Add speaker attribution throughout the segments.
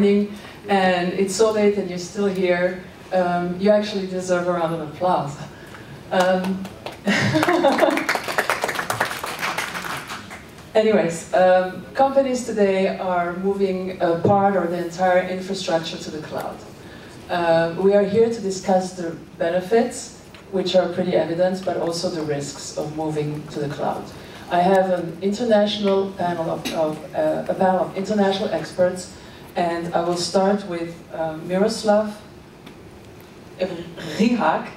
Speaker 1: And it's so late and you're still here. You actually deserve a round of applause. Anyways, companies today are moving a part or the entire infrastructure to the cloud. We are here to discuss the benefits, which are pretty evident, but also the risks of moving to the cloud. I have an international panel of international experts, and I will start with Miroslav Rihak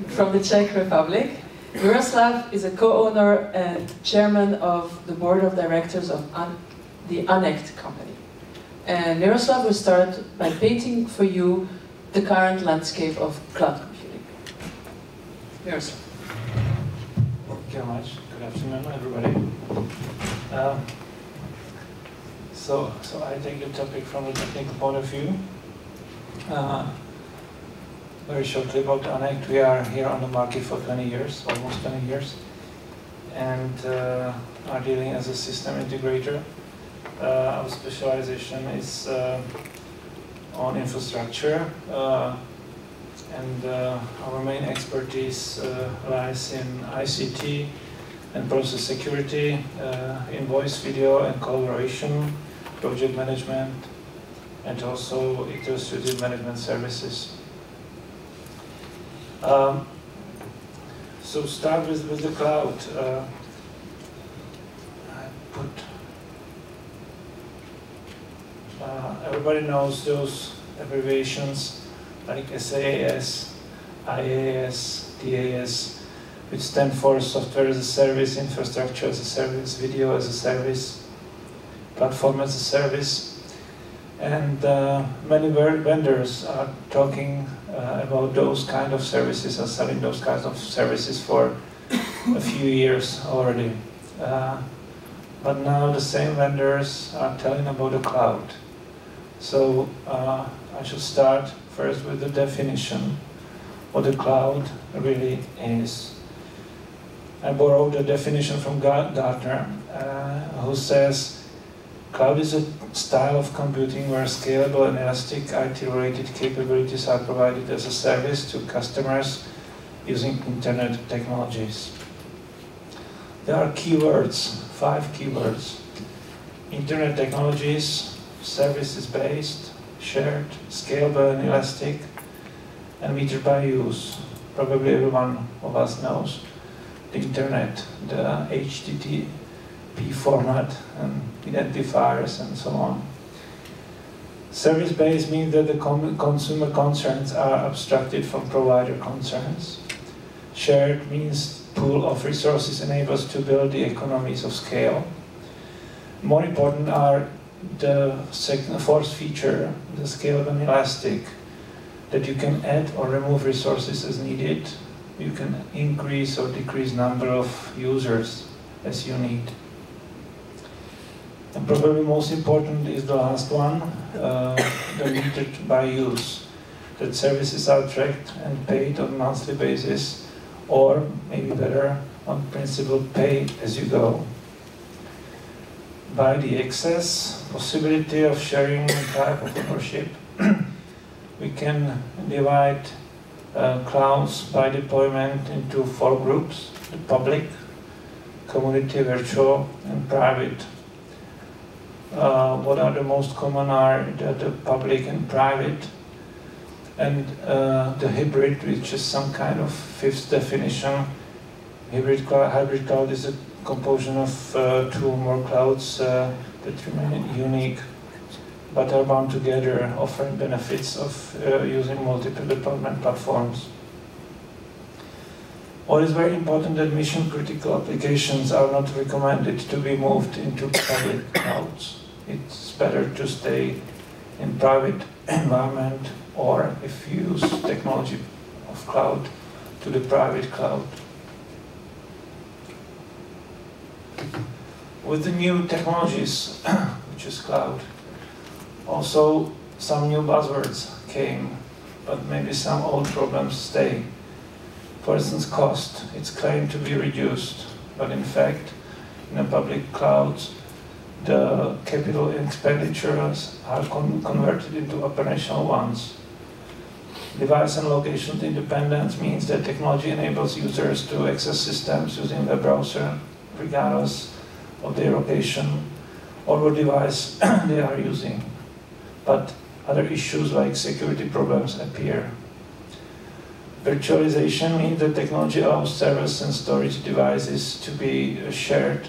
Speaker 1: from the Czech Republic. Miroslav is a co-owner and chairman of the board of directors of the ANECT company. And Miroslav will start by painting for you the current landscape of cloud computing. Miroslav.
Speaker 2: Thank you very much. Good afternoon, everybody. So I take the topic from the technical point of view. Very shortly about ANECT. We are here on the market for 20 years, almost 20 years, and are dealing as a system integrator. Our specialization is on infrastructure, and our main expertise lies in ICT and process security, in voice, video, and collaboration, project management, and also administrative management services. So start with the cloud. Everybody knows those abbreviations like SaaS, IaaS, DaaS, which stand for Software as a Service, Infrastructure as a Service, Video as a Service, Platform as a Service. And many vendors are talking about those kind of services, are selling those kinds of services for a few years already. But now the same vendors are telling about the cloud. So I should start first with the definition, what the cloud really is. I borrowed the definition from Gartner, who says, cloud is a style of computing where scalable and elastic IT-related capabilities are provided as a service to customers using internet technologies. There are keywords, 5 keywords. Internet technologies, services-based, shared, scalable and elastic, and metered by use. Probably everyone of us knows the internet, the HTTP format and identifiers and so on. Service-based means that the consumer concerns are abstracted from provider concerns. Shared means pool of resources enables to build the economies of scale. More important are the fourth feature, the scalable and elastic, that you can add or remove resources as needed. You can increase or decrease number of users as you need. And probably most important is the last one, the metered by use. That services are tracked and paid on a monthly basis, or maybe better, on principle pay as you go. By the access, possibility of sharing type of ownership, we can divide clouds by deployment into 4 groups: the public, community, virtual, and private. What are the most common are the public and private, and the hybrid, which is some kind of 5th definition. Hybrid cloud is a composition of 2 or more clouds that remain unique but are bound together, offering benefits of using multiple deployment platforms. What is very important that mission-critical applications are not recommended to be moved into public clouds. It's better to stay in private environment, or if you use technology of cloud, to the private cloud. With the new technologies, which is cloud, also some new buzzwords came, but maybe some old problems stay. For instance, cost. It's claimed to be reduced, but in fact, in the public clouds, the capital expenditures are converted into operational ones. Device and location independence means that technology enables users to access systems using web browser regardless of their location or what device they are using. But other issues like security problems appear. Virtualization means that technology allows servers and storage devices to be shared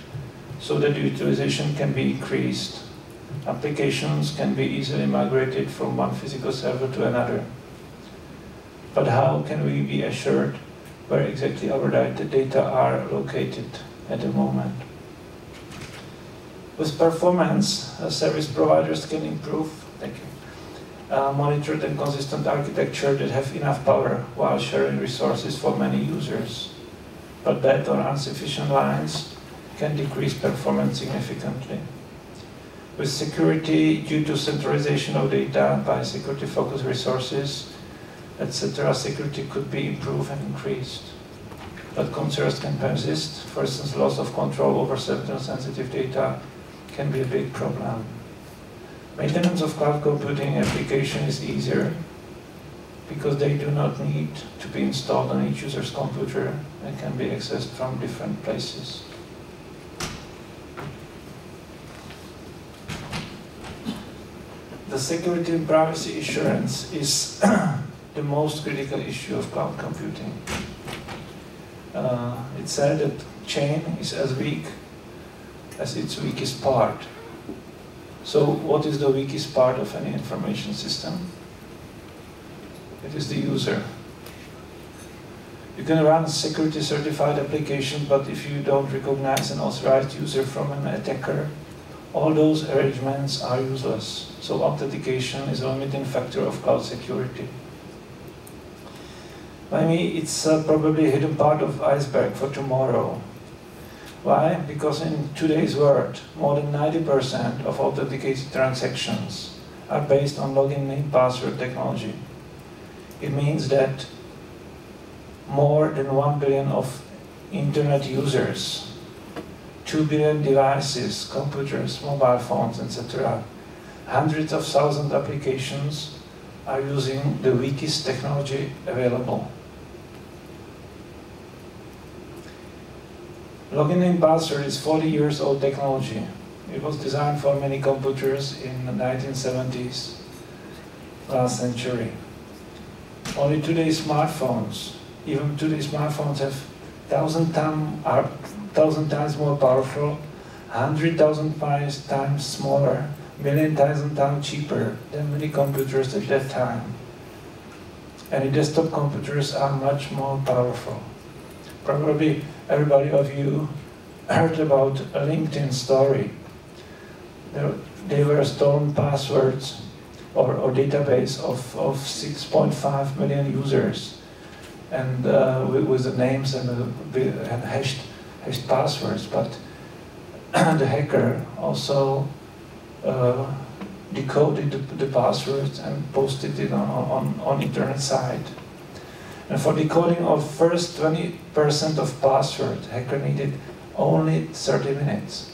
Speaker 2: so that utilization can be increased. Applications can be easily migrated from one physical server to another. But how can we be assured where exactly our data are located at the moment? With performance, service providers can improve monitored and consistent architecture that have enough power while sharing resources for many users. But bad or insufficient lines can decrease performance significantly. With security, due to centralization of data by security-focused resources, etc., security could be improved and increased. But concerns can persist. For instance, loss of control over certain sensitive data can be a big problem. Maintenance of cloud computing application is easier because they do not need to be installed on each user's computer and can be accessed from different places. The security and privacy assurance is the most critical issue of cloud computing. It's said that chain is as weak as its weakest part. So what is the weakest part of any information system? It is the user. You can run a security certified application, but if you don't recognize an authorized user from an attacker, all those arrangements are useless. So authentication is a limiting factor of cloud security. Maybe it's probably a hidden part of iceberg for tomorrow. Why? Because in today's world, more than 90% of authenticated transactions are based on login name password technology. It means that more than 1 billion of internet users, 2 billion devices, computers, mobile phones, etc., hundreds of thousands of applications are using the weakest technology available. Login name password is 40 years old technology. It was designed for many computers in the 1970s, last century. Only today's smartphones, even today's smartphones have 1,000 times more powerful, 100,000 times smaller, 1,000,000 times cheaper than many computers at that time. And the desktop computers are much more powerful. Probably everybody of you heard about a LinkedIn story. They were stolen passwords or database of 6.5 million users, and with the names and hashed passwords. But the hacker also decoded the passwords and posted it on internet site. And for decoding of first 20% of password, hacker needed only 30 minutes.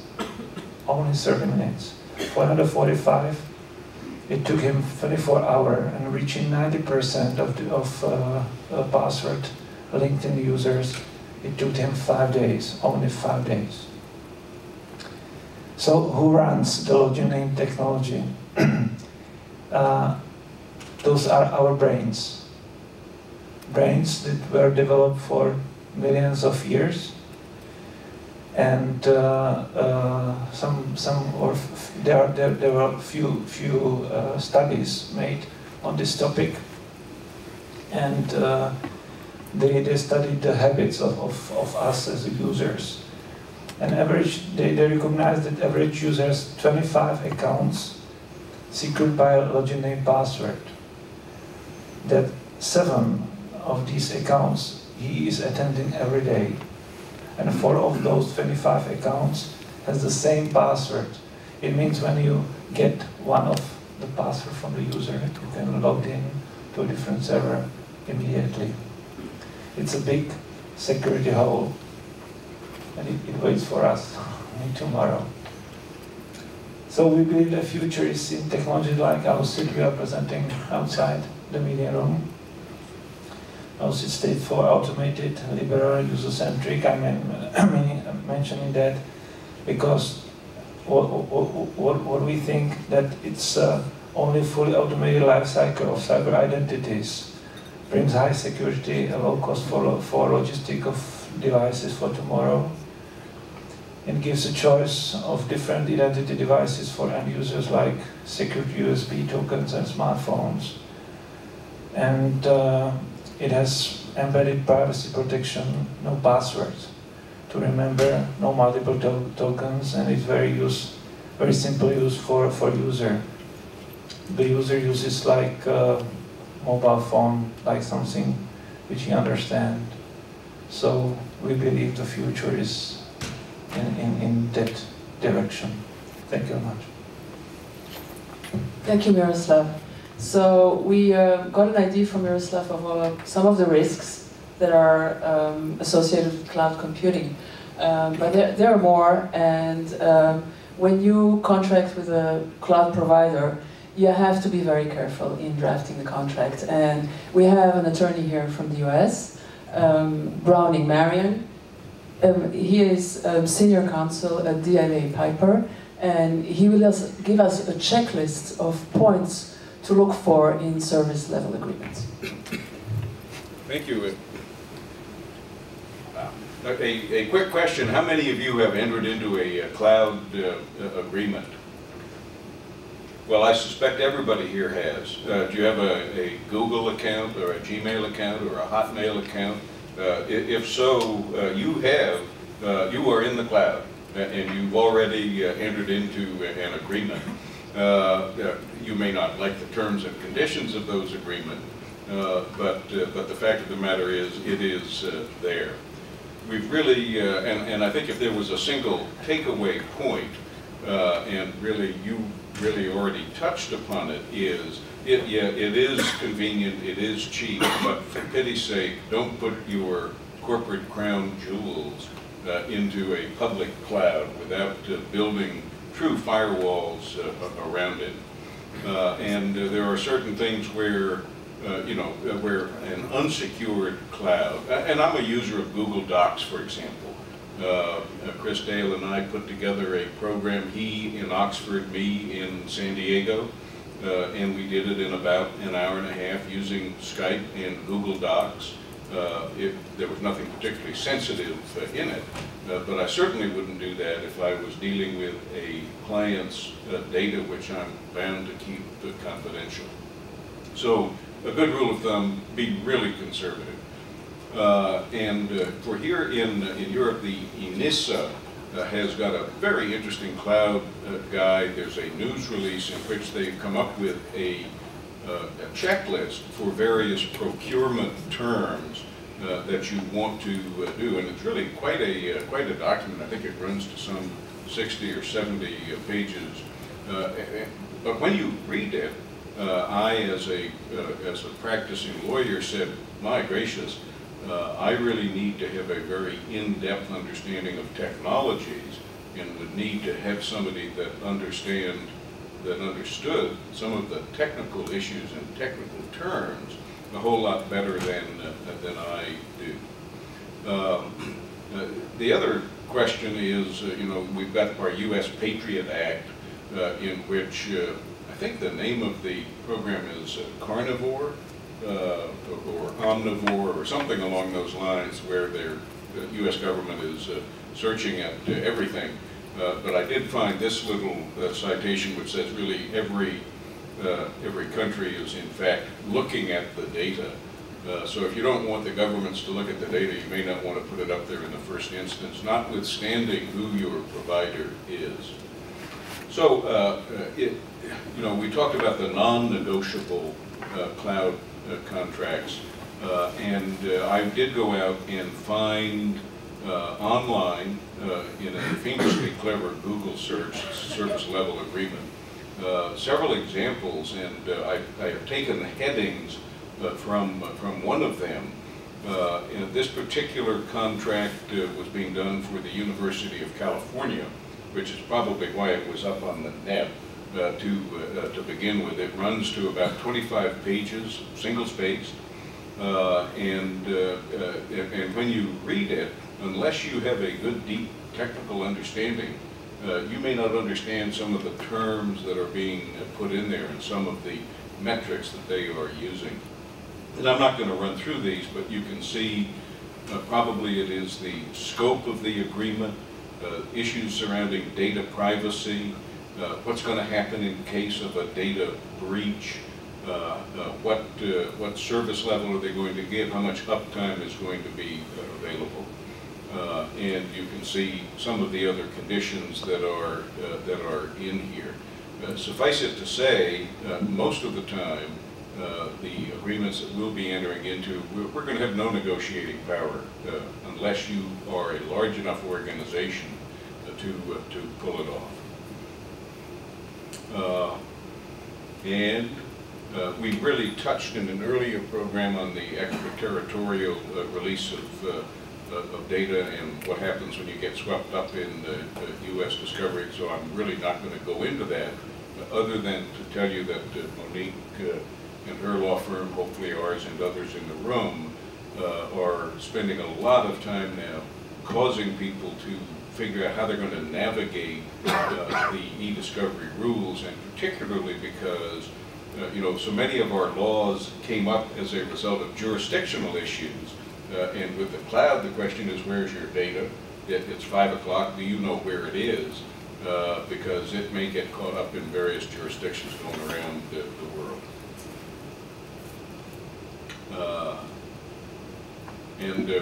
Speaker 2: Only 30 minutes. For another 45, it took him 24 hours, and reaching 90% of password LinkedIn users, it took him 5 days, only 5 days. So who runs the login name technology? Those are our brains. Brains that were developed for millions of years, and there were few studies made on this topic, and they studied the habits of us as users. And they recognized that average user has 25 accounts secured by a login name password. That 7 of these accounts he is attending every day, and 4 of those 25 accounts has the same password. It means when you get one of the password from the user, you can log in to a different server immediately. It's a big security hole, and it waits for us tomorrow. So we believe the future is in technology like AUSIT we are presenting outside the media room. AUSIT stands for automated, liberal, user-centric. I'm mentioning that because what we think that it's only fully automated life cycle of cyber identities brings high security, a low cost for logistic of devices for tomorrow, and gives a choice of different identity devices for end users like secured USB tokens and smartphones. And it has embedded privacy protection, no passwords to remember, no multiple tokens, and it's very simple use for user. The user uses like a mobile phone, like something which he understands. So we believe the future is in that direction. Thank you very much.
Speaker 1: Thank you, Miroslav. So we got an idea from Miroslav of some of the risks that are associated with cloud computing. But there are more, and when you contract with a cloud provider, you have to be very careful in drafting the contract. And we have an attorney here from the US, Browning Marean. He is senior counsel at DLA Piper, and he will give us a checklist of points to look for in service level agreements.
Speaker 3: Thank you. A quick question, how many of you have entered into a cloud agreement? Well, I suspect everybody here has. Do you have a Google account or a Gmail account or a Hotmail account? If so, you are in the cloud and you've already entered into an agreement. You may not like the terms and conditions of those agreements, but the fact of the matter is, it is there. We've really, and I think if there was a single takeaway point, and really you really already touched upon it, is it is convenient, it is cheap, but for pity's sake, don't put your corporate crown jewels into a public cloud without building true firewalls around it. And there are certain things where where an unsecured cloud, and I'm a user of Google Docs, for example. Chris Dale and I put together a program, he in Oxford, me in San Diego, and we did it in about an hour and a half using Skype and Google Docs. There was nothing particularly sensitive in it, but I certainly wouldn't do that if I was dealing with a client's data which I'm bound to keep confidential. So a good rule of thumb, be really conservative. And for here in Europe, the ENISA has got a very interesting cloud guide. There's a news release in which they've come up with a checklist for various procurement terms that you want to do, and it's really quite a document. I think it runs to some 60 or 70 pages. But when you read it, I, as a practicing lawyer, said, "My gracious, I really need to have a very in-depth understanding of technologies, and would need to have somebody that understood some of the technical issues and technical terms a whole lot better than I do." The other question is, we've got our U.S. Patriot Act, in which I think the name of the program is Carnivore or Omnivore or something along those lines, where the U.S. government is searching at everything. But I did find this little citation which says really every country is in fact looking at the data. So if you don't want the governments to look at the data, you may not want to put it up there in the first instance, notwithstanding who your provider is. So we talked about the non-negotiable cloud contracts, and I did go out and find online in a famously clever Google search, service level agreement, several examples, and I have taken the headings from one of them. This particular contract was being done for the University of California, which is probably why it was up on the net to begin with. It runs to about 25 pages, single-spaced, and when you read it, unless you have a good, deep technical understanding, you may not understand some of the terms that are being put in there and some of the metrics that they are using. And I'm not going to run through these, but you can see probably it is the scope of the agreement, issues surrounding data privacy, what's going to happen in case of a data breach, what service level are they going to give, how much uptime is going to be available. And you can see some of the other conditions that are in here. Suffice it to say, most of the time, the agreements that we'll be entering into, we're going to have no negotiating power unless you are a large enough organization to pull it off. We really touched in an earlier program on the extraterritorial release of data and what happens when you get swept up in U.S. discovery, so I'm really not going to go into that, other than to tell you that Monique and her law firm, hopefully ours and others in the room, are spending a lot of time now causing people to figure out how they're going to navigate the e-discovery rules, and particularly because so many of our laws came up as a result of jurisdictional issues. And with the cloud, the question is, where's your data? It's 5 o'clock, do you know where it is? Because it may get caught up in various jurisdictions going around the world.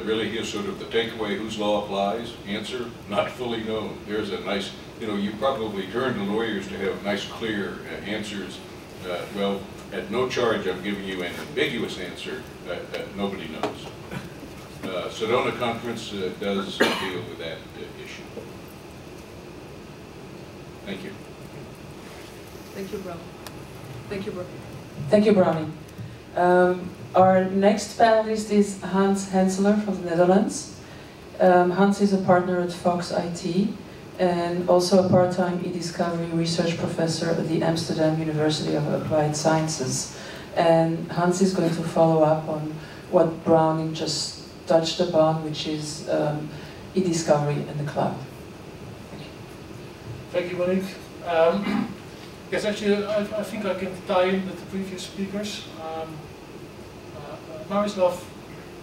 Speaker 3: Really here's sort of the takeaway: whose law applies? Answer, not fully known. There's a nice, you probably turn to lawyers to have nice, clear answers. Well, at no charge, I'm giving you an ambiguous answer that nobody knows. Sedona Conference does deal with that issue. Thank you.
Speaker 1: Thank you, Brownie. Thank you, Thank you, Brownie. Our next panelist is Hans Henseler from the Netherlands. Hans is a partner at Fox IT and also a part-time e-discovery research professor at the Amsterdam University of Applied Sciences. And Hans is going to follow up on what Brownie just touched upon, which is e-discovery in the cloud.
Speaker 4: Thank you, Monique. Yes, actually, I think I can tie in with the previous speakers. Miroslav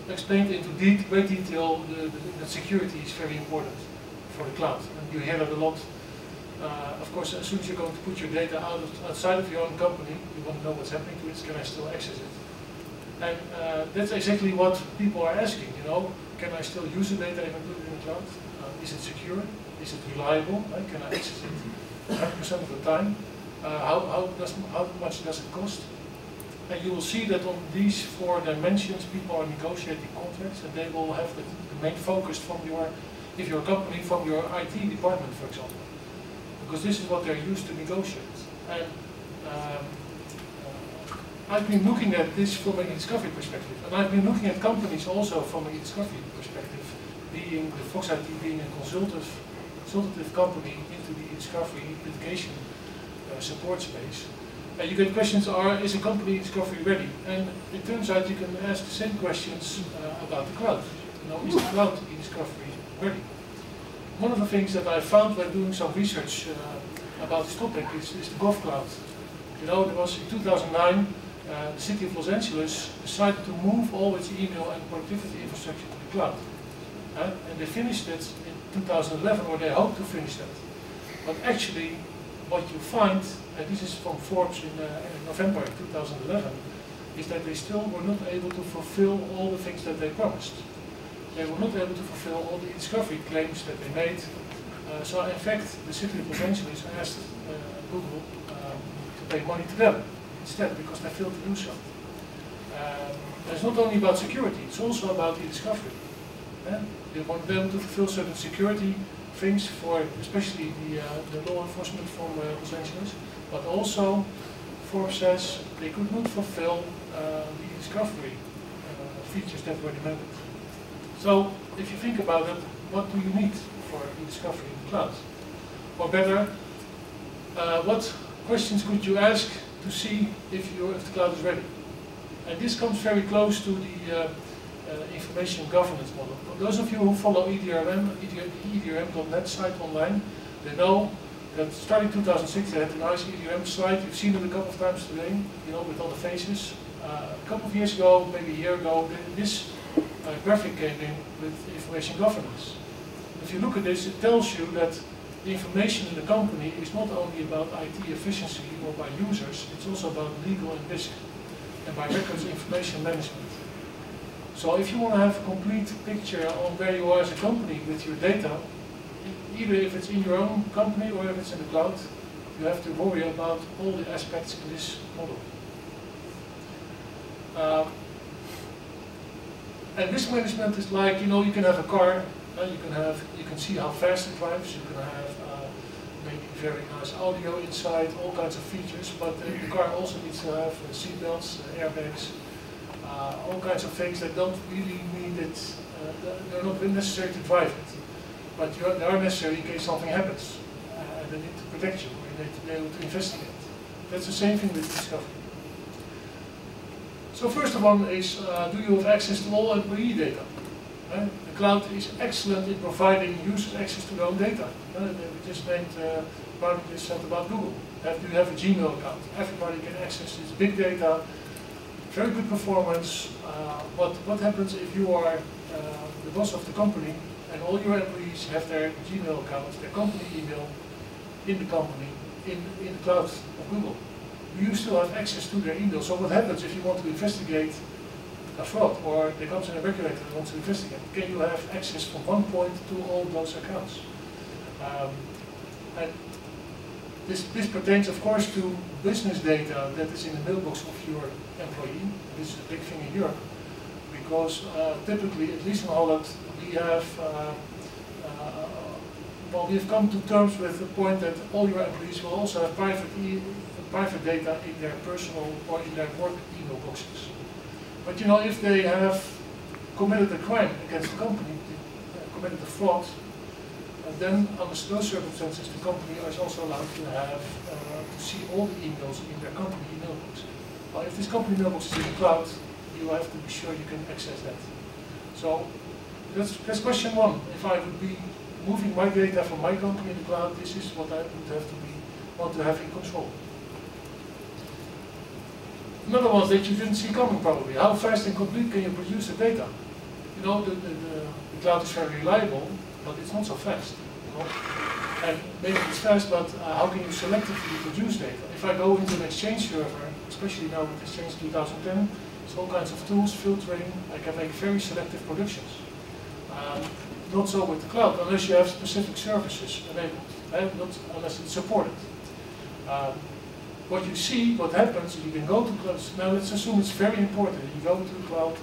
Speaker 4: explained into great detail that security is very important for the cloud. And you hear that a lot. Of course, as soon as you're going to put your data outside of your own company, you want to know what's happening to it. Can I still access it? And that's exactly what people are asking. Can I still use the data if I put it in the cloud? Is it secure? Is it reliable? Can I access it 100% of the time? How much does it cost? And you will see that on these 4 dimensions, people are negotiating contracts, and they will have the main focus from if you're a company, from your IT department, for example, because this is what they're used to negotiate. And I've been looking at this from an e-discovery perspective, and I've been looking at companies also from an e-discovery perspective, being the Fox IT being a consultative company into the e-discovery litigation support space. And you get questions, is a company e-discovery ready? And it turns out you can ask the same questions about the cloud. Is the cloud e-discovery ready? One of the things that I found by doing some research about this topic is the Gov Cloud. There was in 2009, the city of Los Angeles decided to move all its email and productivity infrastructure to the cloud. And they finished it in 2011, or they hope to finish that. But actually, what you find, and this is from Forbes in November 2011, is that they still were not able to fulfill all the things that they promised. They were not able to fulfill all the discovery claims that they made. So in fact, the city of Los Angeles asked Google to pay money to them instead, because they failed to do so. It's not only about security, it's also about the discovery. They want them to fulfill certain security things for especially the law enforcement from Los Angeles, but also Forbes says they could not fulfill the discovery features that were demanded. So if you think about it, what do you need for e-discovery in the cloud? Or better, what questions could you ask to see if the cloud is ready? And this comes very close to the information governance model. For those of you who follow EDRM.net site online, they know that starting 2006 they had a nice EDRM slide. You've seen it a couple of times today, you know, with all the faces. A couple of years ago, maybe a year ago, this graphic came in with information governance. If you look at this, it tells you that the information in the company is not only about IT efficiency or by users, it's also about legal and risk, and by records information management. So if you want to have a complete picture on where you are as a company with your data, either if it's in your own company or if it's in the cloud, you have to worry about all the aspects in this model. And risk management is like, you know, you can have a car, you can see how fast it drives, you can have maybe very nice audio inside, all kinds of features, but the car also needs to have seat belts, airbags, all kinds of things that don't really mean that they're not necessary to drive it, but they are necessary in case something happens, and they need to protect you, or you need to be able to investigate. That's the same thing with discovery. So first of all is, do you have access to all employee data? The cloud is excellent in providing users access to their own data. We just named about Google. Do you have a Gmail account? Everybody can access this big data, very good performance. What happens if you are the boss of the company and all your employees have their Gmail accounts, their company email in the company, in the cloud of Google? You still have access to their email. So what happens if you want to investigate a fraud, or there comes in a regulator that wants to investigate? Can you have access from one point to all those accounts? And this pertains, of course, to business data that is in the mailbox of your employee. This is a big thing in Europe, because typically, at least in Holland, we have we've come to terms with the point that all your employees will also have private data in their personal or in their work email boxes. But you know, if they have committed a crime against the company, committed a fraud, then under those circumstances the company is also allowed to have to see all the emails in their company email box. Well, if this company mailbox is in the cloud, you have to be sure you can access that. So that's question one. If I would be moving my data from my company in the cloud, this is what I would have to want to have in control. Another one that you didn't see coming probably. How fast and complete can you produce the data? You know, the cloud is very reliable, but it's not so fast. You know? And maybe it's fast, but how can you selectively produce data? If I go into an Exchange server, especially now with Exchange 2010, there's all kinds of tools, filtering. I can make very selective productions. Not so with the cloud, unless you have specific services enabled, not unless it's supported. What you see, what happens, you can go to cloud. Now let's assume it's very important. You go to the cloud,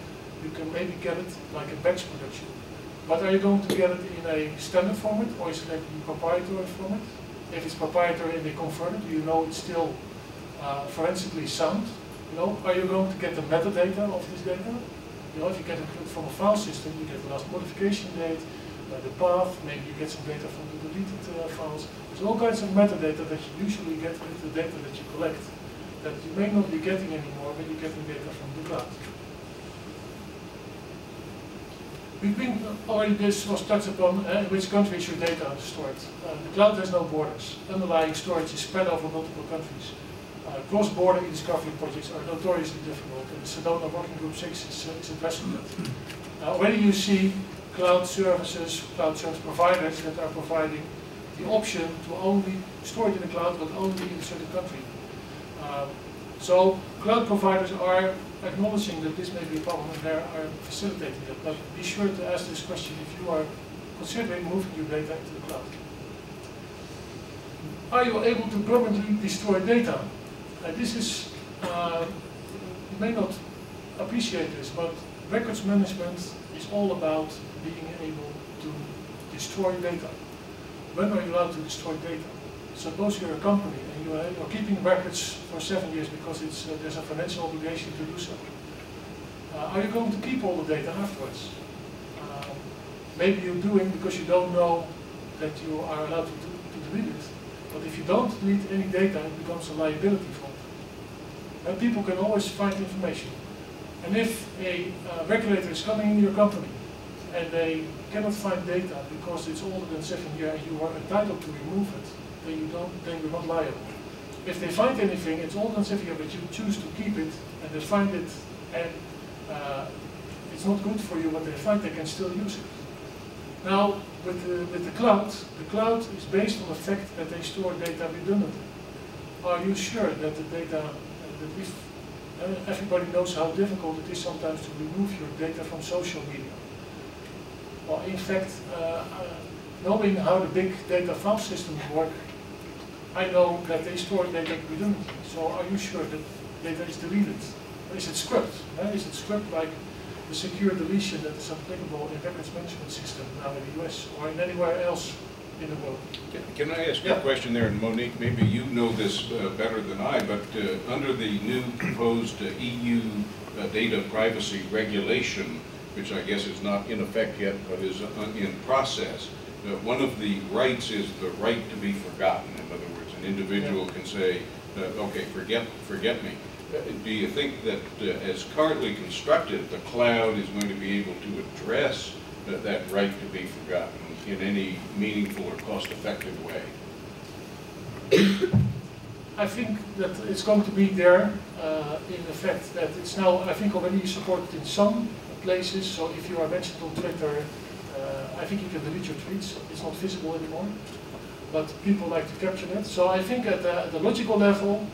Speaker 4: you can maybe get it like a batch production. But are you going to get it in a standard format, or is it a proprietary format? If it's proprietary and they convert it, you know it's still forensically sound. You know, are you going to get the metadata of this data? You know, if you get it from a file system, you get the last modification date, the path, maybe you get some data from the deleted files. There's all kinds of metadata that you usually get with the data that you collect, that you may not be getting anymore when you're getting data from the cloud. We've been already, this was touched upon, in which country is your data stored. The cloud has no borders. Underlying storage is spread over multiple countries. Cross-border e-discovery projects are notoriously difficult, and the Sedona Working Group 6 is addressing that. Already you see cloud service providers that are providing the option to only store it in the cloud, but only in a certain country. So cloud providers are acknowledging that this may be a problem, and they are facilitating it. But be sure to ask this question if you are considering moving your data into the cloud. Are you able to permanently destroy data? This is, you may not appreciate this, but records management is all about being able to destroy data. When are you allowed to destroy data? Suppose you're a company and you're keeping records for 7 years because there's a financial obligation to do so. Are you going to keep all the data afterwards? Maybe you're doing because you don't know that you are allowed to to delete it. But if you don't delete any data, it becomes a liability for it. And people can always find information. And if a regulator is coming in your company and they cannot find data because it's older than 7 years and you are entitled to remove it, then you're not liable. If they find anything, it's older than 7 years, but you choose to keep it, and they find it, and it's not good for you what they find, they can still use it. Now, with the cloud is based on the fact that they store data redundantly. Are you sure that the data, that if everybody knows how difficult it is sometimes to remove your data from social media? Well, in fact, knowing how the big data file systems work, I know that they store data redundantly. So are you sure that data is deleted? Or is it scrubbed? Is it scrubbed like the secure deletion that is applicable in records management system now in the US or in anywhere else in the world?
Speaker 3: Can I ask you a question there, and Monique, maybe you know this better than I, but under the new proposed EU data privacy regulation, which I guess is not in effect yet, but is in process, one of the rights is the right to be forgotten. In other words, an individual can say, okay, forget me. Do you think that as currently constructed, the cloud is going to be able to address that right to be forgotten in any meaningful or cost-effective way?
Speaker 4: I think that it's going to be there in the fact that it's now, I think, already supported in some places. So if you are mentioned on Twitter, I think you can delete your tweets. It's not visible anymore, but people like to capture that. So I think at the logical level,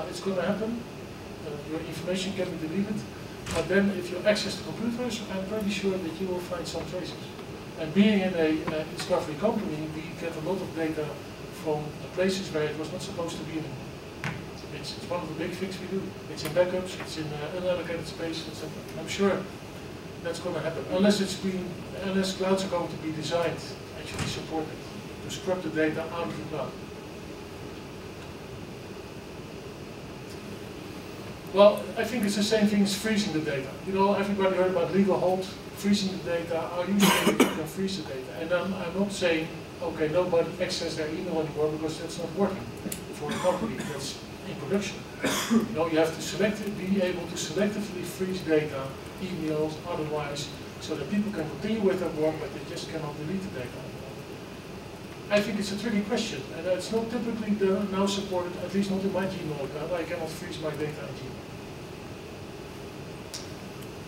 Speaker 4: it's going to happen. Your information can be deleted, but then if you access the computers, I'm pretty sure that you will find some traces. And being in a discovery company, we get a lot of data from places where it was not supposed to be anymore. It's one of the big things we do. It's in backups, it's in unallocated space, etc. I'm sure that's going to happen, unless clouds are going to be designed, actually supported, to scrub the data out of the cloud. Well, I think it's the same thing as freezing the data. You know, everybody heard about legal hold, freezing the data. Are you sure that you can freeze the data? And I'm not saying, okay, nobody access their email anymore because that's not working for a company that's in production. You know, you have to be able to selectively freeze data, emails, otherwise, so that people can continue with their work, but they just cannot delete the data. I think it's a tricky question, and it's not typically now supported, at least not in my Gmail account. I cannot freeze my data in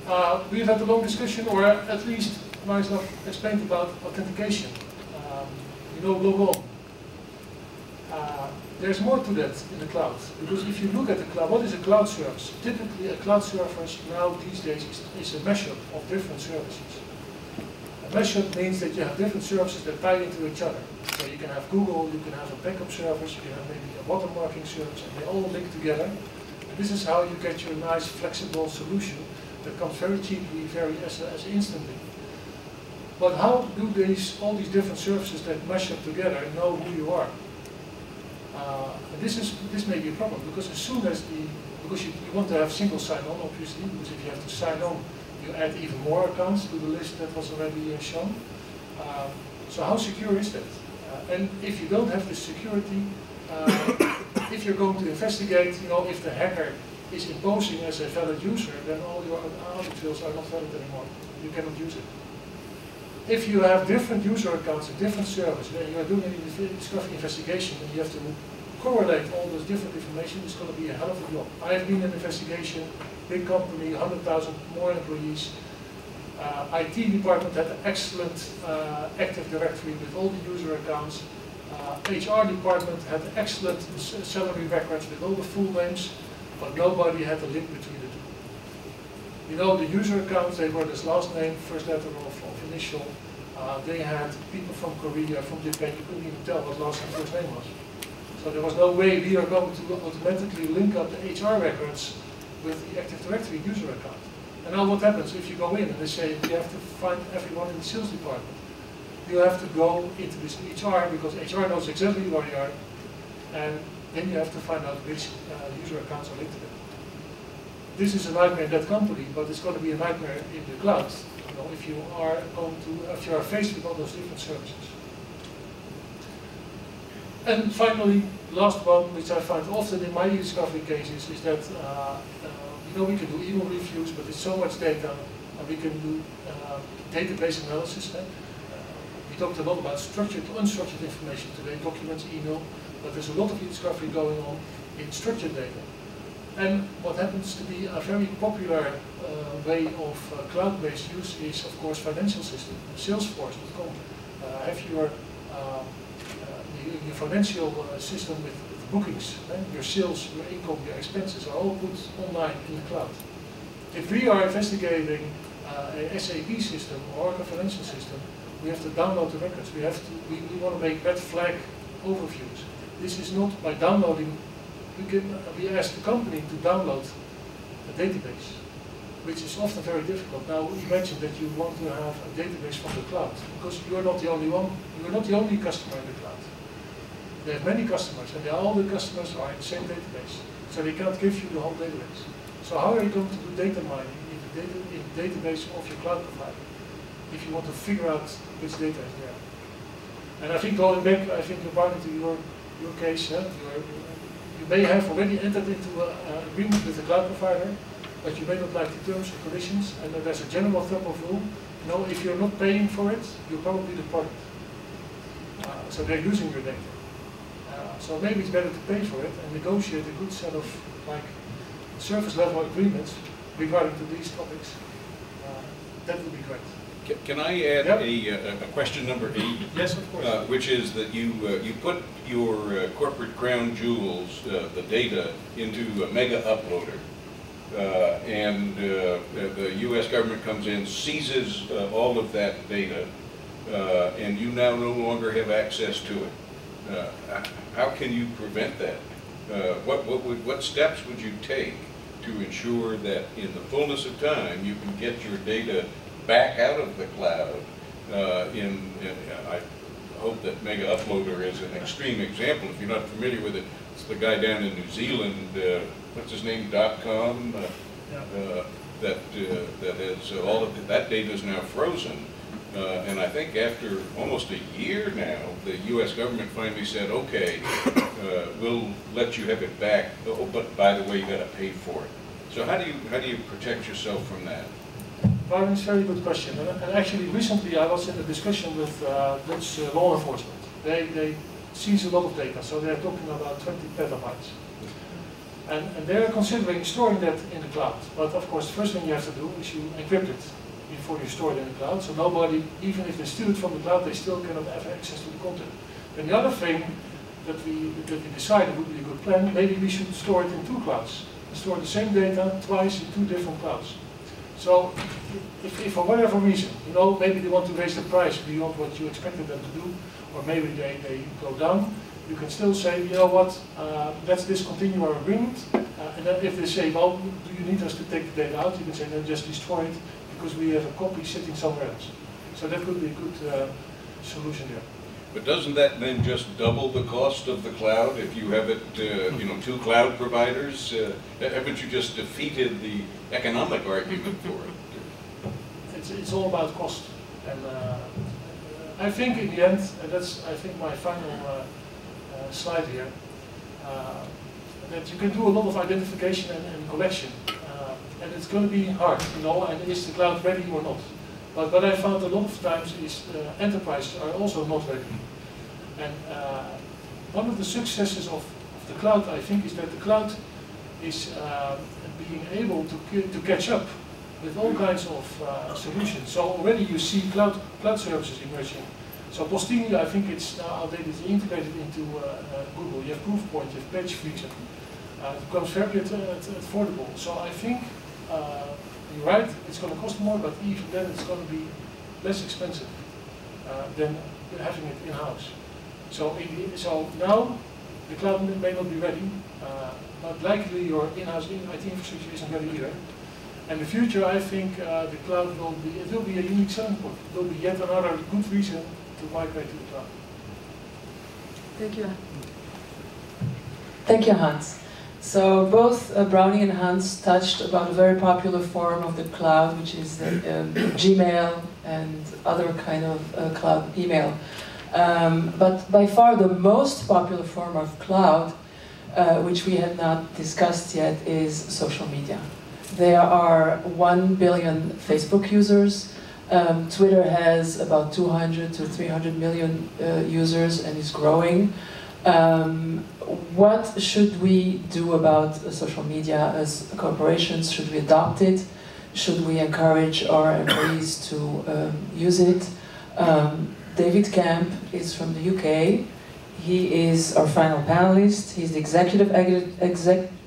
Speaker 4: Gmail. We've had a long discussion, or at least Miroslav explained about authentication. You know, log on. There's more to that in the cloud, because if you look at the cloud, what is a cloud service? Typically, a cloud service now these days is a mashup of different services. A mashup means that you have different services that tie into each other. So you can have Google, you can have a backup service, you can have maybe a watermarking service, and they all link together. And this is how you get your nice, flexible solution that comes very cheaply, as instantly. But how do all these different services that mash up together know who you are? And this may be a problem, because as soon as because you want to have single sign-on, obviously, because if you have to sign on, you add even more accounts to the list that was already shown. So how secure is that? And if you don't have the security, if you're going to investigate, you know, if the hacker is imposing as a valid user, then all your audit fields are not valid anymore. You cannot use it. If you have different user accounts and different servers, and you are doing a discovery investigation, and you have to correlate all those different information, it's going to be a hell of a job. I have been in an investigation, big company, 100,000 more employees. IT department had an excellent Active Directory with all the user accounts. HR department had excellent salary records with all the full names, but nobody had a link between the two. You know, the user accounts, they were this last name, first letter of initial. They had people from Korea, from Japan, you couldn't even tell what last and first name was. So there was no way we are going to automatically link up the HR records with the Active Directory user account. And now what happens if you go in and they say you have to find everyone in the sales department? You have to go into this HR because HR knows exactly where you are, and then you have to find out which user accounts are linked to them. This is a nightmare in that company, but it's going to be a nightmare in the cloud. You know, if you are faced with all those different services. And finally, last one, which I find often in my discovery cases, is that you know, we can do email reviews, but it's so much data, and we can do database analysis. We talked a lot about structured to unstructured information today, documents, email, but there's a lot of discovery going on in structured data. And what happens to be a very popular way of cloud-based use is, of course, financial system. Salesforce.com. Have your financial system with bookings, your sales, your income, your expenses are all put online in the cloud. If we are investigating a SAP system or a financial system, we have to download the records. We want to make red flag overviews. This is not by downloading. We ask the company to download a database, which is often very difficult. Now imagine that you want to have a database from the cloud, because you are not the only one. You are not the only customer in the cloud. They have many customers, and all the customers are in the same database, so they cannot give you the whole database. So how are you going to do data mining in the database of your cloud provider if you want to figure out which data is there? And I think going back, I think regarding to your case, you may have already entered into an agreement with the cloud provider, but you may not like the terms and conditions, and there's a general type of rule. You know, if you're not paying for it, you're probably the product. So they're using your data. So maybe it's better to pay for it and negotiate a good set of service level agreements regarding to these topics. That would be great.
Speaker 3: Can I add a question number 8?
Speaker 4: Yes, of course.
Speaker 3: Which is that you put your corporate crown jewels, the data, into a mega uploader. And the U.S. government comes in, seizes all of that data, and you now no longer have access to it. How can you prevent that? What steps would you take to ensure that in the fullness of time you can get your data back out of the cloud? I hope that Mega Uploader is an extreme example. If you're not familiar with it, it's the guy down in New Zealand, what's his name, .com, that has all of that data is now frozen. And I think after almost a year now, the U.S. government finally said, okay, we'll let you have it back, but by the way, you got to pay for it. So how do you protect yourself from that?
Speaker 4: Well, it's a very good question. And actually, recently I was in a discussion with Dutch law enforcement. They seize a lot of data, so they're talking about 20 petabytes. And they're considering storing that in the cloud. But of course, the first thing you have to do is you encrypt it before you store it in the cloud, so nobody, even if they steal it from the cloud, they still cannot have access to the content. And the other thing that we decided would be a good plan, maybe we should store it in 2 clouds. Store the same data twice in 2 different clouds. So if for whatever reason, you know, maybe they want to raise the price beyond what you expected them to do, or maybe they go down, you can still say, you know what, let's discontinue our agreement. And then if they say, well, do you need us to take the data out, you can say, then just destroy it, because we have a copy sitting somewhere else. So that could be a good solution there.
Speaker 3: But doesn't that then just double the cost of the cloud if you have it, 2 cloud providers? Haven't you just defeated the economic argument for it?
Speaker 4: It's all about cost. And I think in the end, and that's I think my final slide here, that you can do a lot of identification and collection. And it's going to be hard, you know, and is the cloud ready or not? But what I found a lot of times is enterprises are also not ready. And one of the successes of the cloud, I think, is that the cloud is being able to catch up with all kinds of solutions. So already you see cloud services emerging. So Postini, I think it's now outdated, integrated into Google. You have Proofpoint, you have Page Freezer. It becomes very affordable. So I think you're right, it's going to cost more, but even then it's going to be less expensive than having it in-house. So now the cloud may not be ready, but likely your in-house IT infrastructure isn't ready either. And the future, I think, the cloud will be a unique selling point. It will be yet another good reason to migrate to the cloud.
Speaker 1: Thank you. Thank you, Hans. So both Brownie and Hans touched about a very popular form of the cloud, which is Gmail and other kind of cloud email. But by far the most popular form of cloud, which we have not discussed yet, is social media. There are 1 billion Facebook users. Twitter has about 200 to 300 million users and is growing. What should we do about social media as corporations? Should we adopt it? Should we encourage our employees to use it? David Kemp is from the UK. He is our final panelist. He's the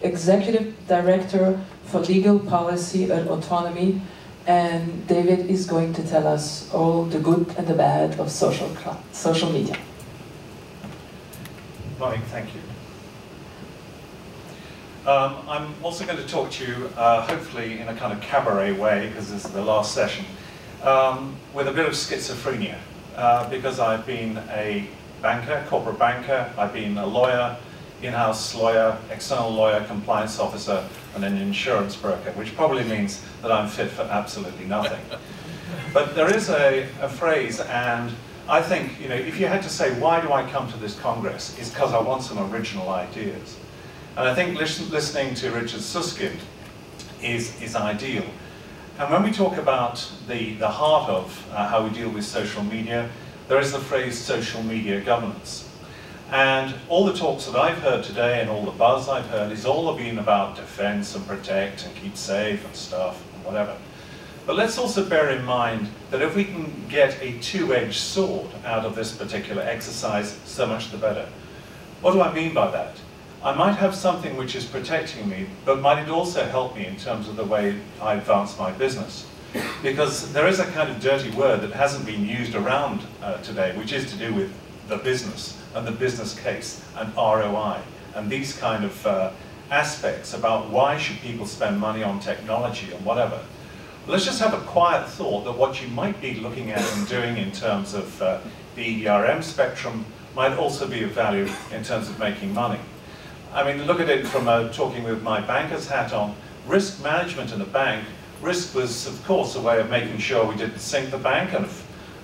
Speaker 1: executive director for legal policy at Autonomy. And David is going to tell us all the good and the bad of social media.
Speaker 5: Monique, thank you. I'm also going to talk to you, hopefully in a kind of cabaret way, because this is the last session, with a bit of schizophrenia, because I've been a banker, corporate banker, I've been a lawyer, in-house lawyer, external lawyer, compliance officer, and an insurance broker, which probably means that I'm fit for absolutely nothing. But there is a phrase, and I think, you know, if you had to say, why do I come to this Congress, it's because I want some original ideas. And I think listening to Richard Susskind is ideal. And when we talk about the heart of how we deal with social media, there is the phrase social media governance. And all the talks that I've heard today and all the buzz I've heard is all been about defense and protect and keep safe and stuff and whatever. But let's also bear in mind that if we can get a two-edged sword out of this particular exercise, so much the better. What do I mean by that? I might have something which is protecting me, but might it also help me in terms of the way I advance my business? Because there is a kind of dirty word that hasn't been used around today, which is to do with the business and the business case and ROI and these kind of aspects about why should people spend money on technology and whatever. Let's just have a quiet thought that what you might be looking at and doing in terms of the ERM spectrum might also be of value in terms of making money. I mean, look at it from talking with my banker's hat on. Risk management in a bank, risk was, of course, a way of making sure we didn't sink the bank, and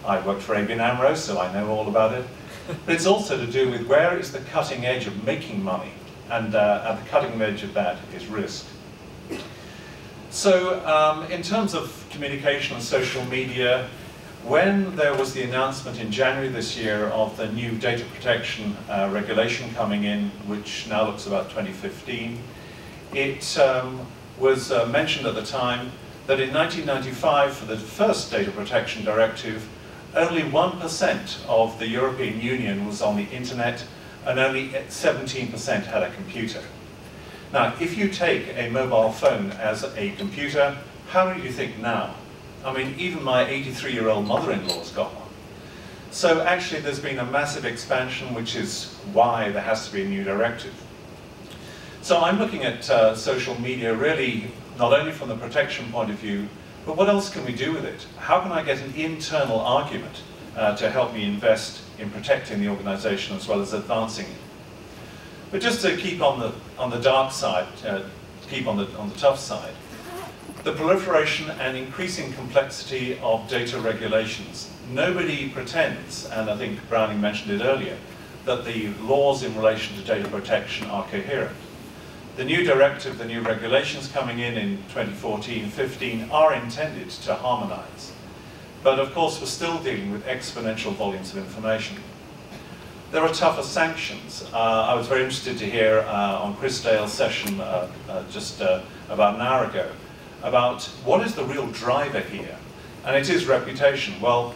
Speaker 5: I worked for ABN AMRO, so I know all about it. But it's also to do with where is the cutting edge of making money, and at the cutting edge of that is risk. So in terms of communication and social media, when there was the announcement in January this year of the new data protection regulation coming in, which now looks about 2015, it was mentioned at the time that in 1995, for the first data protection directive, only 1% of the European Union was on the internet, and only 17% had a computer. Now, if you take a mobile phone as a computer, how many do you think now? I mean, even my 83-year-old mother-in-law's got one. So actually there's been a massive expansion, which is why there has to be a new directive. So I'm looking at social media really not only from the protection point of view, but what else can we do with it? How can I get an internal argument to help me invest in protecting the organization as well as advancing it? But just to keep on the dark side, keep on the tough side, the proliferation and increasing complexity of data regulations. Nobody pretends, and I think Browning mentioned it earlier, that the laws in relation to data protection are coherent. The new directive, the new regulations coming in 2014-15 are intended to harmonize. But of course we're still dealing with exponential volumes of information. There are tougher sanctions. I was very interested to hear on Chris Dale's session just about an hour ago about what is the real driver here, and it is reputation. Well,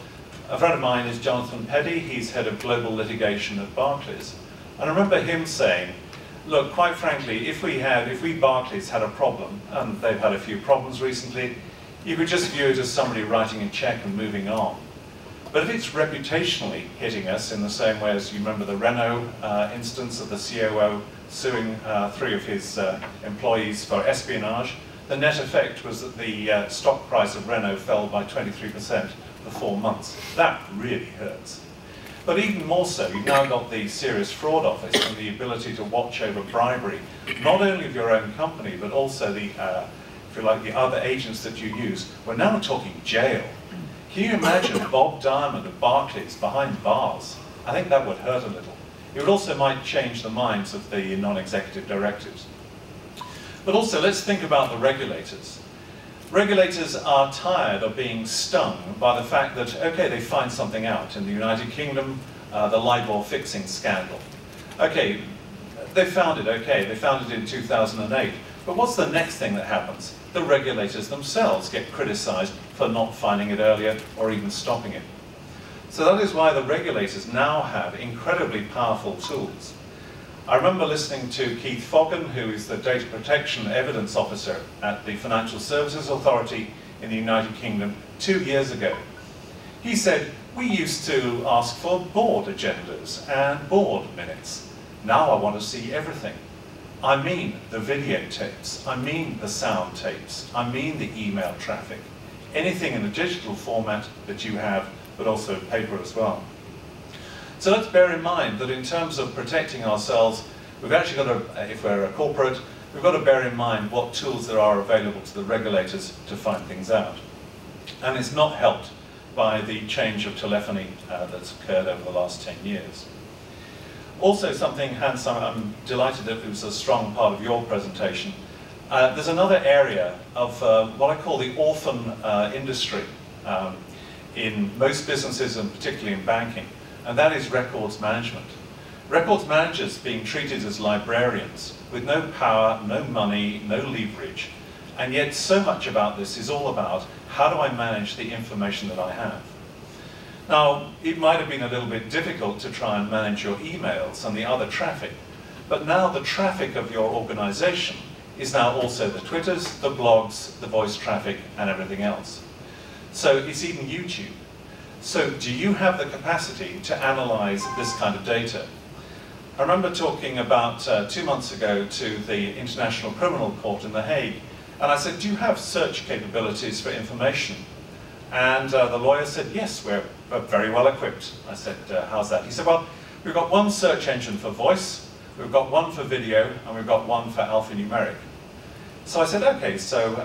Speaker 5: a friend of mine is Jonathan Peddy. He's head of global litigation at Barclays, and I remember him saying, look, quite frankly, if we Barclays had a problem, and they've had a few problems recently, you could just view it as somebody writing a check and moving on. But if it's reputationally hitting us in the same way as you remember the Renault instance of the COO suing 3 of his employees for espionage, the net effect was that the stock price of Renault fell by 23% for 4 months. That really hurts. But even more so, you've now got the Serious Fraud Office and the ability to watch over bribery, not only of your own company, but also the, if you like, the other agents that you use. We're now talking jail. Can you imagine Bob Diamond of Barclays behind bars? I think that would hurt a little. It would also might change the minds of the non-executive directors. But also, let's think about the regulators. Regulators are tired of being stung by the fact that, okay, they find something out. In the United Kingdom, the LIBOR fixing scandal. Okay, they found it, okay, they found it in 2008. But what's the next thing that happens? The regulators themselves get criticized for not finding it earlier or even stopping it. So that is why the regulators now have incredibly powerful tools. I remember listening to Keith Foggan, who is the Data Protection Evidence Officer at the Financial Services Authority in the United Kingdom 2 years ago. He said, we used to ask for board agendas and board minutes. Now I want to see everything. I mean the videotapes, I mean the sound tapes, I mean the email traffic. Anything in a digital format that you have, but also paper as well. So let's bear in mind that in terms of protecting ourselves, we've actually got to, if we're a corporate, we've got to bear in mind what tools there are available to the regulators to find things out. And it's not helped by the change of telephony that's occurred over the last 10 years. Also something, Hans, I'm delighted that it was a strong part of your presentation. There's another area of what I call the orphan industry in most businesses and particularly in banking, and that is records management. Records managers being treated as librarians with no power, no money, no leverage, and yet so much about this is all about how do I manage the information that I have. Now, it might have been a little bit difficult to try and manage your emails and the other traffic, but now the traffic of your organization is now also the Twitters, the blogs, the voice traffic, and everything else. So it's even YouTube. So do you have the capacity to analyze this kind of data? I remember talking about 2 months ago to the International Criminal Court in The Hague, and I said, do you have search capabilities for information? And the lawyer said, yes, we're very well equipped. I said, how's that? He said, well, we've got one search engine for voice, we've got one for video, and we've got one for alphanumeric. So I said, okay, so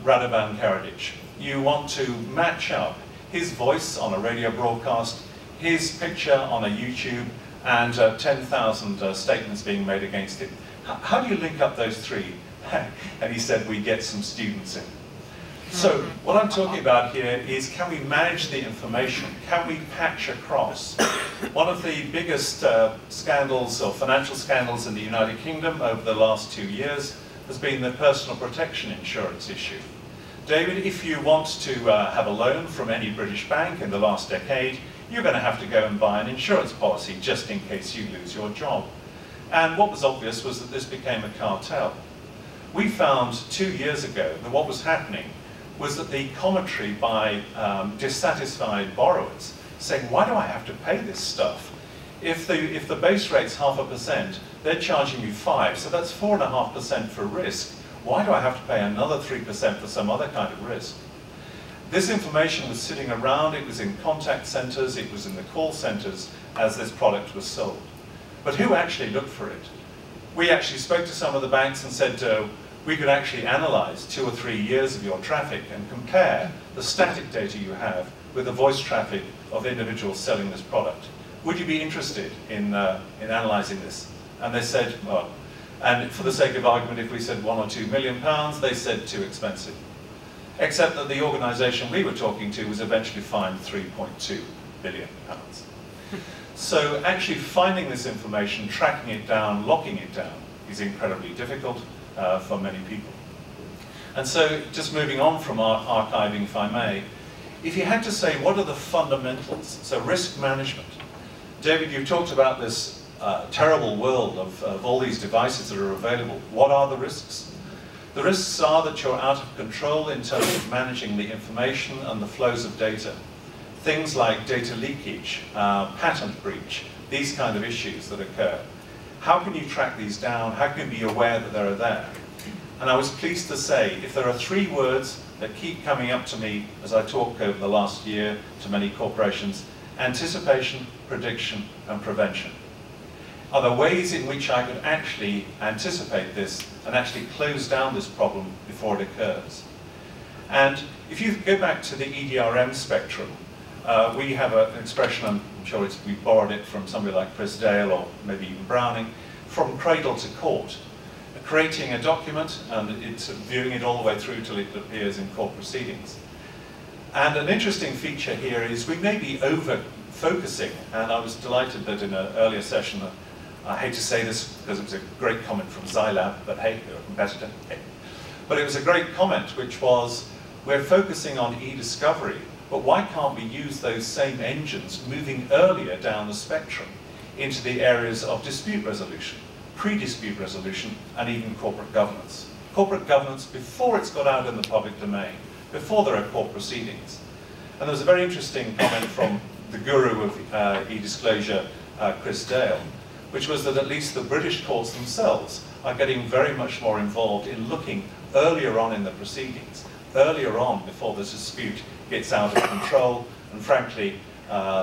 Speaker 5: Radovan Karadzic, you want to match up his voice on a radio broadcast, his picture on a YouTube, and 10,000 statements being made against him. How do you link up those three? And he said, we get some students in. So what I'm talking about here is, can we manage the information? Can we patch across? One of the biggest scandals or financial scandals in the United Kingdom over the last 2 years has been the personal protection insurance issue. David, if you want to have a loan from any British bank in the last decade, you're going to have to go and buy an insurance policy just in case you lose your job. And what was obvious was that this became a cartel. We found 2 years ago that what was happening was that the commentary by dissatisfied borrowers saying, why do I have to pay this stuff? If the base rate's 0.5%, they're charging you 5%, so that's 4.5% for risk. Why do I have to pay another 3% for some other kind of risk? This information was sitting around, it was in contact centers, it was in the call centers as this product was sold. But who actually looked for it? We actually spoke to some of the banks and said, we could actually analyze 2 or 3 years of your traffic and compare the static data you have with the voice traffic of individuals selling this product. Would you be interested in analyzing this? And they said, well, and for the sake of argument, if we said £1 or £2 million, they said too expensive. Except that the organization we were talking to was eventually fined £3.2 billion. So actually finding this information, tracking it down, locking it down is incredibly difficult for many people. And so just moving on from archiving, if I may, if you had to say what are the fundamentals, so risk management. David, you talked about this terrible world of all these devices that are available. What are the risks? The risks are that you're out of control in terms of managing the information and the flows of data. Things like data leakage, patent breach, these kind of issues that occur. How can you track these down? How can you be aware that they're there? And I was pleased to say, if there are 3 words that keep coming up to me as I talk over the last year to many corporations, anticipation, prediction, and prevention. Are there ways in which I could actually anticipate this and actually close down this problem before it occurs? And if you go back to the EDRM spectrum, we have an expression, I'm sure we borrowed it from somebody like Chris Dale or maybe even Browning, from cradle to court. Creating a document and it's viewing it all the way through till it appears in court proceedings. And an interesting feature here is we may be over-focusing, and I was delighted that in an earlier session, I hate to say this because it was a great comment from Zylab, but hey, they're a competitor. Hey. But it was a great comment, which was, we're focusing on e-discovery, but why can't we use those same engines moving earlier down the spectrum into the areas of dispute resolution, pre-dispute resolution, and even corporate governance. Corporate governance before it's got out in the public domain, before there are court proceedings. And there was a very interesting comment from the guru of e-disclosure, Chris Dale, which was that at least the British courts themselves are getting very much more involved in looking earlier on in the proceedings, earlier on before the dispute gets out of control and frankly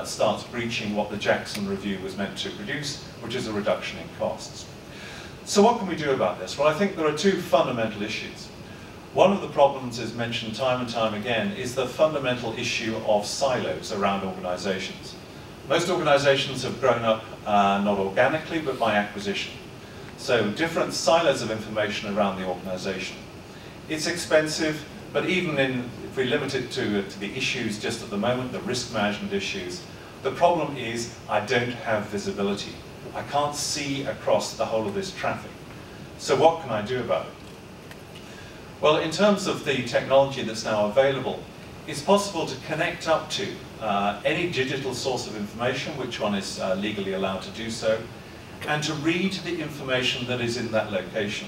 Speaker 5: starts breaching what the Jackson Review was meant to produce, which is a reduction in costs. So what can we do about this? Well, I think there are two fundamental issues. One of the problems is mentioned time and time again is the fundamental issue of silos around organizations. Most organizations have grown up not organically but by acquisition. So different silos of information around the organization. It's expensive, but even if we limit it to the issues just at the moment, the risk management issues, the problem is I don't have visibility. I can't see across the whole of this traffic. So what can I do about it? Well, in terms of the technology that's now available, it's possible to connect up to any digital source of information, which one is legally allowed to do so, and to read the information that is in that location.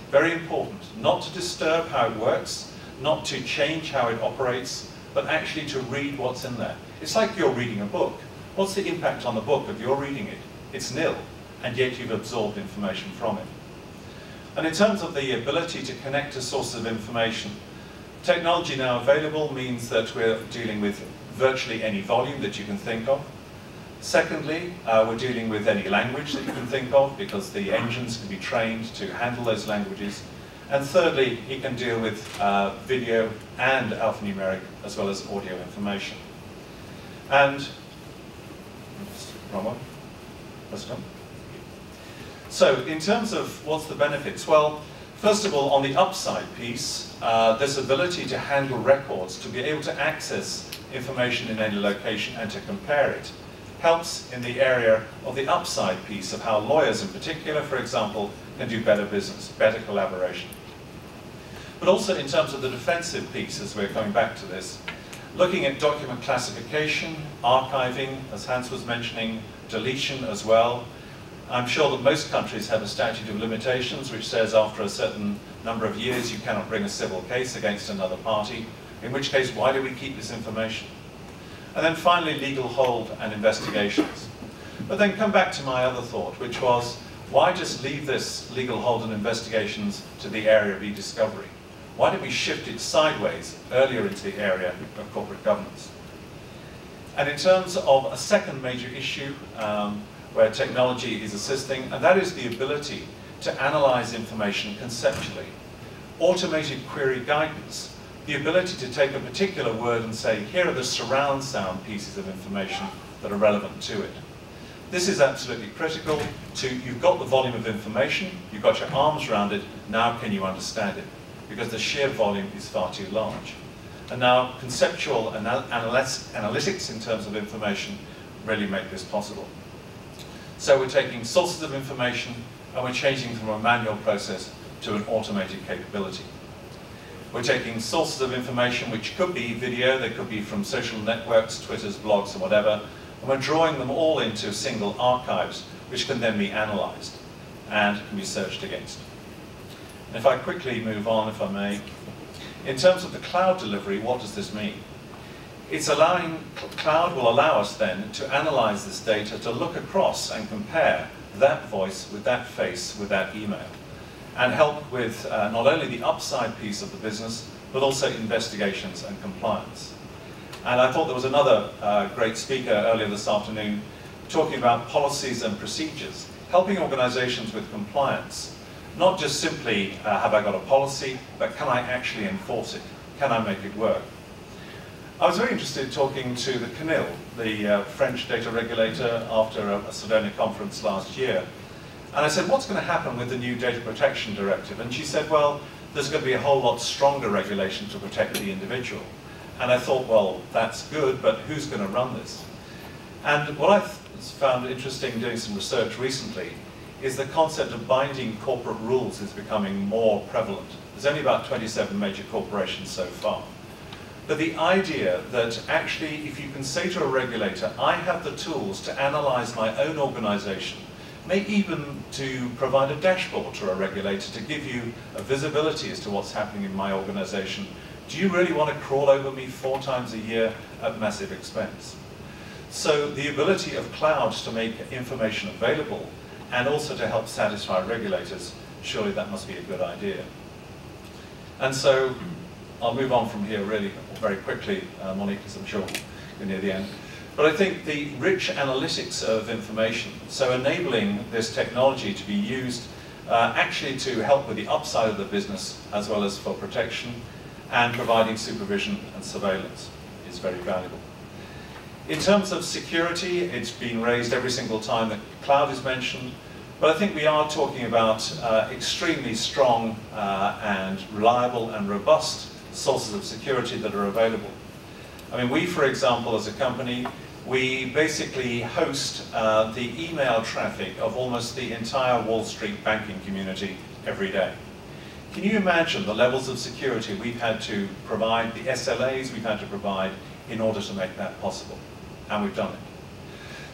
Speaker 5: Very important, not to disturb how it works, not to change how it operates, but actually to read what's in there. It's like you're reading a book. What's the impact on the book of your reading it? It's nil, and yet you've absorbed information from it. And in terms of the ability to connect to sources of information, technology now available means that we're dealing with virtually any volume that you can think of. Secondly, we're dealing with any language that you can think of because the engines can be trained to handle those languages. And thirdly, it can deal with video and alphanumeric as well as audio information. And, wrong one. So in terms of what's the benefits? Well, first of all, on the upside piece, this ability to handle records, to be able to access information in any location and to compare it, helps in the area of the upside piece of how lawyers in particular, for example, can do better business, better collaboration. But also in terms of the defensive piece, as we're coming back to this, looking at document classification, archiving, as Hans was mentioning, deletion as well. I'm sure that most countries have a statute of limitations which says after a certain number of years you cannot bring a civil case against another party, in which case why do we keep this information? And then finally legal hold and investigations. But then come back to my other thought, which was why just leave this legal hold and investigations to the area of e-discovery? Why don't we shift it sideways earlier into the area of corporate governance? And in terms of a second major issue where technology is assisting, and that is the ability to analyze information conceptually. Automated query guidance, the ability to take a particular word and say, here are the surround sound pieces of information that are relevant to it. This is absolutely critical to, you've got the volume of information, you've got your arms around it, now can you understand it? Because the sheer volume is far too large. And now conceptual analytics in terms of information really make this possible. So we're taking sources of information and we're changing from a manual process to an automated capability. We're taking sources of information which could be video, they could be from social networks, Twitters, blogs, and whatever, and we're drawing them all into single archives which can then be analyzed and can be searched against. And if I quickly move on, if I may, in terms of the cloud delivery, what does this mean? It's allowing, cloud will allow us then to analyze this data, to look across and compare that voice with that face with that email, and help with not only the upside piece of the business, but also investigations and compliance. And I thought there was another great speaker earlier this afternoon talking about policies and procedures, helping organizations with compliance. Not just simply, have I got a policy, but can I actually enforce it? Can I make it work? I was very interested in talking to the CNIL, the French data regulator, after a Sedona conference last year. And I said, what's going to happen with the new data protection directive? And she said, well, there's going to be a whole lot stronger regulation to protect the individual. And I thought, well, that's good, but who's going to run this? And what I found interesting doing some research recently is the concept of binding corporate rules is becoming more prevalent. There's only about 27 major corporations so far. But the idea that actually, if you can say to a regulator, I have the tools to analyze my own organization, may even to provide a dashboard to a regulator to give you a visibility as to what's happening in my organization, do you really want to crawl over me 4 times a year at massive expense? So the ability of clouds to make information available and also to help satisfy regulators, surely that must be a good idea. And so I'll move on from here really very quickly, Monique, because I'm sure we're near the end. But I think the rich analytics of information, so enabling this technology to be used actually to help with the upside of the business as well as for protection and providing supervision and surveillance is very valuable. In terms of security, it's been raised every single time that cloud is mentioned, but I think we are talking about extremely strong and reliable and robust sources of security that are available. I mean, we, for example, as a company, we basically host the email traffic of almost the entire Wall Street banking community every day. Can you imagine the levels of security we've had to provide, the SLAs we've had to provide in order to make that possible? And we've done it.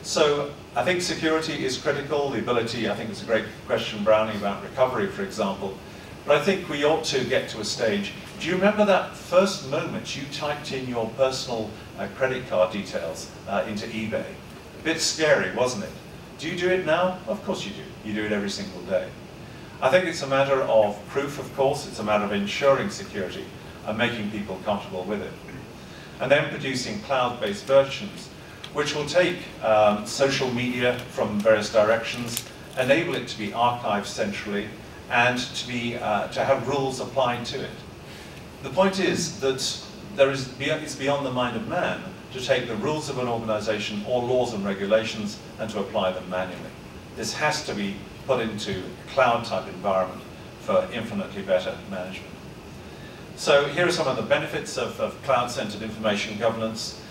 Speaker 5: So I think security is critical. The ability, I think it's a great question, Browning, about recovery, for example. But I think we ought to get to a stage. Do you remember that first moment you typed in your personal credit card details into eBay? A bit scary, wasn't it? Do you do it now? Of course you do. You do it every single day. I think it's a matter of proof, of course. It's a matter of ensuring security and making people comfortable with it. And then producing cloud-based versions, which will take social media from various directions, enable it to be archived centrally, and to have rules applied to it. The point is that it's beyond the mind of man to take the rules of an organization or laws and regulations and to apply them manually. This has to be put into a cloud-type environment for infinitely better management. So here are some of the benefits of cloud-centered information governance.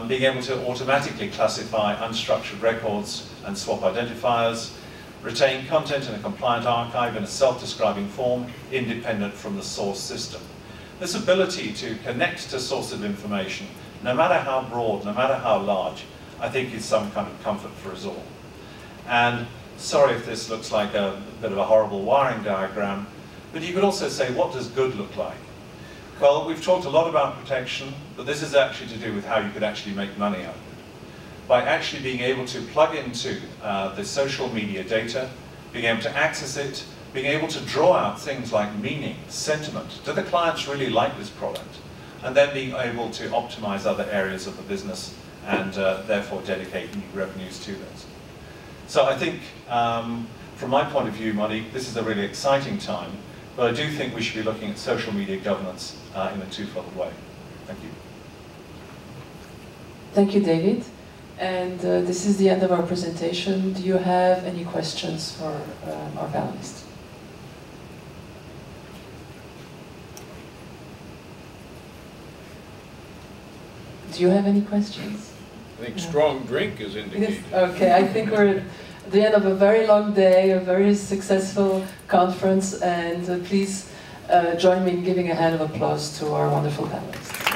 Speaker 5: Being able to automatically classify unstructured records and swap identifiers, retain content in a compliant archive in a self-describing form, independent from the source system. This ability to connect to source of information, no matter how broad, no matter how large, I think is some kind of comfort for us all. And sorry if this looks like a bit of a horrible wiring diagram, but you could also say, what does good look like? Well, we've talked a lot about protection, but this is actually to do with how you could actually make money out of it. By actually being able to plug into the social media data, being able to access it, being able to draw out things like meaning, sentiment. Do the clients really like this product? And then being able to optimize other areas of the business and therefore dedicate new revenues to those. So I think, from my point of view, Monique, this is a really exciting time, but I do think we should be looking at social media governance in a twofold way. Thank you.
Speaker 1: Thank you, David. And this is the end of our presentation. Do you have any questions for our panelists? Do you have any questions?
Speaker 3: I think strong drink is indicated.
Speaker 1: Okay, I think we're at the end of a very long day, a very successful conference, and please join me in giving a hand of applause to our wonderful panelists.